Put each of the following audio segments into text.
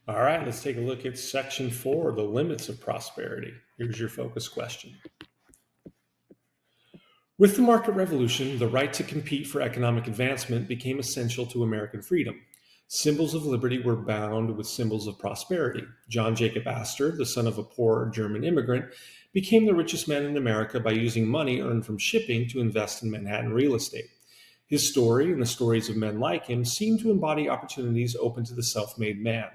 All right, let's take a look at section 4, the limits of prosperity. Here's your focus question. With the market revolution, the right to compete for economic advancement became essential to American freedom. Symbols of liberty were bound with symbols of prosperity. John Jacob Astor, the son of a poor German immigrant, became the richest man in America by using money earned from shipping to invest in Manhattan real estate. His story and the stories of men like him seem to embody opportunities open to the self made man.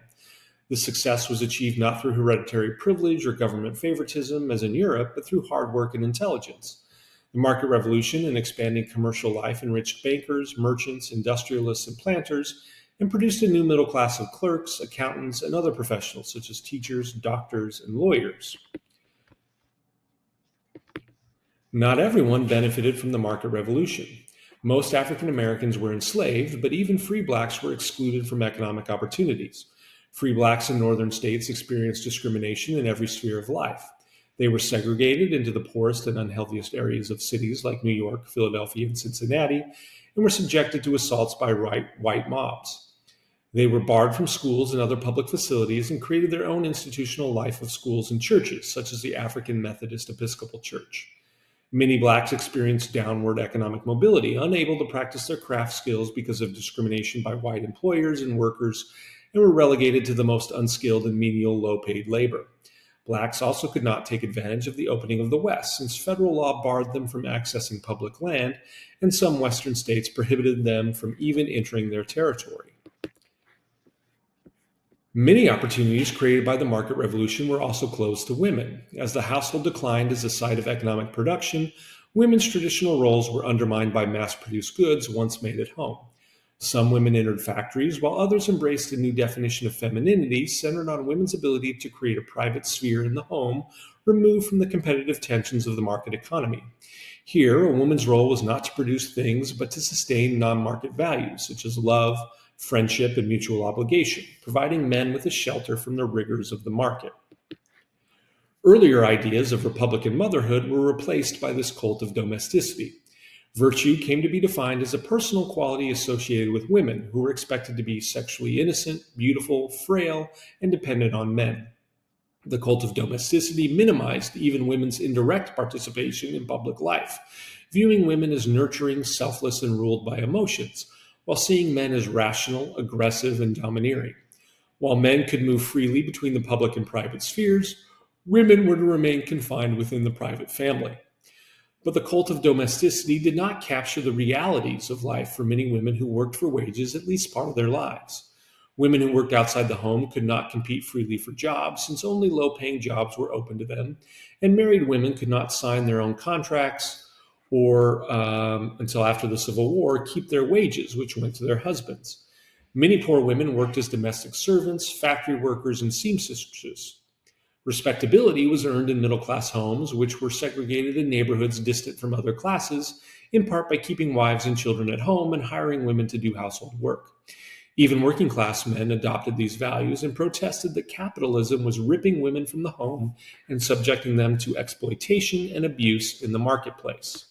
This success was achieved not through hereditary privilege or government favoritism, as in Europe, but through hard work and intelligence. The market revolution and expanding commercial life enriched bankers, merchants, industrialists, and planters, and produced a new middle class of clerks, accountants, and other professionals such as teachers, doctors, and lawyers. Not everyone benefited from the market revolution. Most African Americans were enslaved, but even free blacks were excluded from economic opportunities. Free blacks in northern states experienced discrimination in every sphere of life. They were segregated into the poorest and unhealthiest areas of cities like New York, Philadelphia, and Cincinnati, and were subjected to assaults by white mobs. They were barred from schools and other public facilities and created their own institutional life of schools and churches, such as the African Methodist Episcopal Church. Many blacks experienced downward economic mobility, unable to practice their craft skills because of discrimination by white employers and workers, and were relegated to the most unskilled and menial low-paid labor. Blacks also could not take advantage of the opening of the West, since federal law barred them from accessing public land, and some Western states prohibited them from even entering their territory. Many opportunities created by the market revolution were also closed to women. As the household declined as a site of economic production, women's traditional roles were undermined by mass produced goods once made at home. Some women entered factories, while others embraced a new definition of femininity centered on women's ability to create a private sphere in the home, removed from the competitive tensions of the market economy. Here, a woman's role was not to produce things, but to sustain non market values, such as love, friendship, and mutual obligation, providing men with a shelter from the rigors of the market. Earlier ideas of Republican motherhood were replaced by this cult of domesticity. Virtue came to be defined as a personal quality associated with women who were expected to be sexually innocent, beautiful, frail, and dependent on men. The cult of domesticity minimized even women's indirect participation in public life, viewing women as nurturing, selfless, and ruled by emotions, while seeing men as rational, aggressive, and domineering. While men could move freely between the public and private spheres, women were to remain confined within the private family. But the cult of domesticity did not capture the realities of life for many women who worked for wages at least part of their lives. Women who worked outside the home could not compete freely for jobs since only low-paying jobs were open to them, and married women could not sign their own contracts or, until after the Civil War, keep their wages, which went to their husbands. Many poor women worked as domestic servants, factory workers, and seamstresses. Respectability was earned in middle-class homes, which were segregated in neighborhoods distant from other classes, in part by keeping wives and children at home and hiring women to do household work. Even working-class men adopted these values and protested that capitalism was ripping women from the home and subjecting them to exploitation and abuse in the marketplace.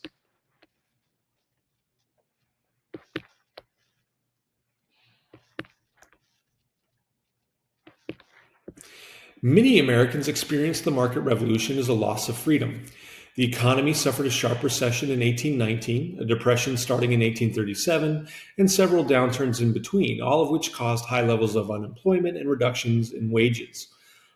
Many Americans experienced the market revolution as a loss of freedom. The economy suffered a sharp recession in 1819, a depression starting in 1837, and several downturns in between, all of which caused high levels of unemployment and reductions in wages.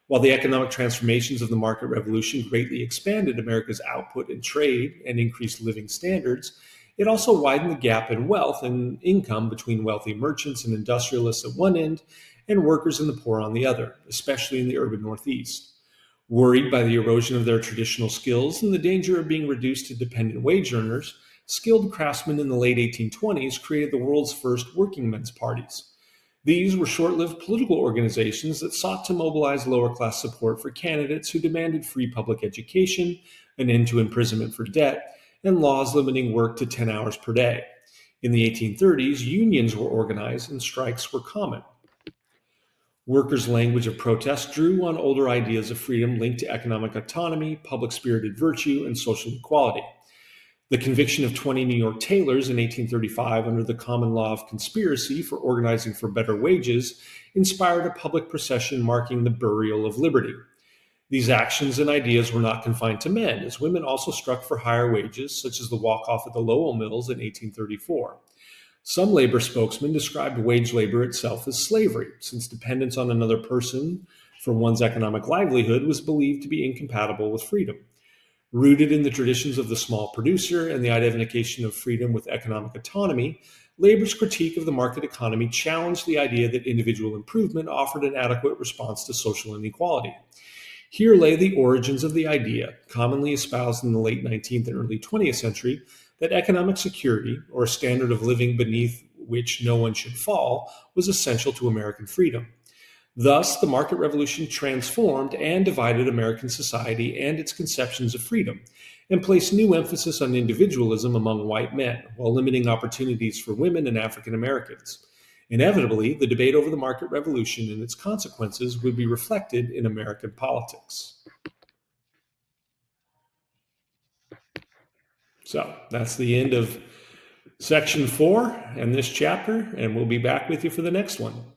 While the economic transformations of the market revolution greatly expanded America's output and trade and increased living standards, it also widened the gap in wealth and income between wealthy merchants and industrialists at one end and workers and the poor on the other, especially in the urban Northeast. Worried by the erosion of their traditional skills and the danger of being reduced to dependent wage earners, skilled craftsmen in the late 1820s created the world's first working men's parties. These were short-lived political organizations that sought to mobilize lower-class support for candidates who demanded free public education, an end to imprisonment for debt, and laws limiting work to 10 hours per day. In the 1830s, unions were organized and strikes were common. Workers' language of protest drew on older ideas of freedom linked to economic autonomy, public-spirited virtue, and social equality. The conviction of 20 New York tailors in 1835 under the common law of conspiracy for organizing for better wages inspired a public procession marking the burial of liberty. These actions and ideas were not confined to men, as women also struck for higher wages, such as the walk-off at the Lowell Mills in 1834. Some labor spokesmen described wage labor itself as slavery, since dependence on another person for one's economic livelihood was believed to be incompatible with freedom. Rooted in the traditions of the small producer and the identification of freedom with economic autonomy, labor's critique of the market economy challenged the idea that individual improvement offered an adequate response to social inequality. Here lay the origins of the idea, commonly espoused in the late 19th and early 20th century, that economic security, or a standard of living beneath which no one should fall, was essential to American freedom. Thus, the market revolution transformed and divided American society and its conceptions of freedom, and placed new emphasis on individualism among white men, while limiting opportunities for women and African Americans. Inevitably, the debate over the market revolution and its consequences would be reflected in American politics. So that's the end of section 4 and this chapter, and we'll be back with you for the next one.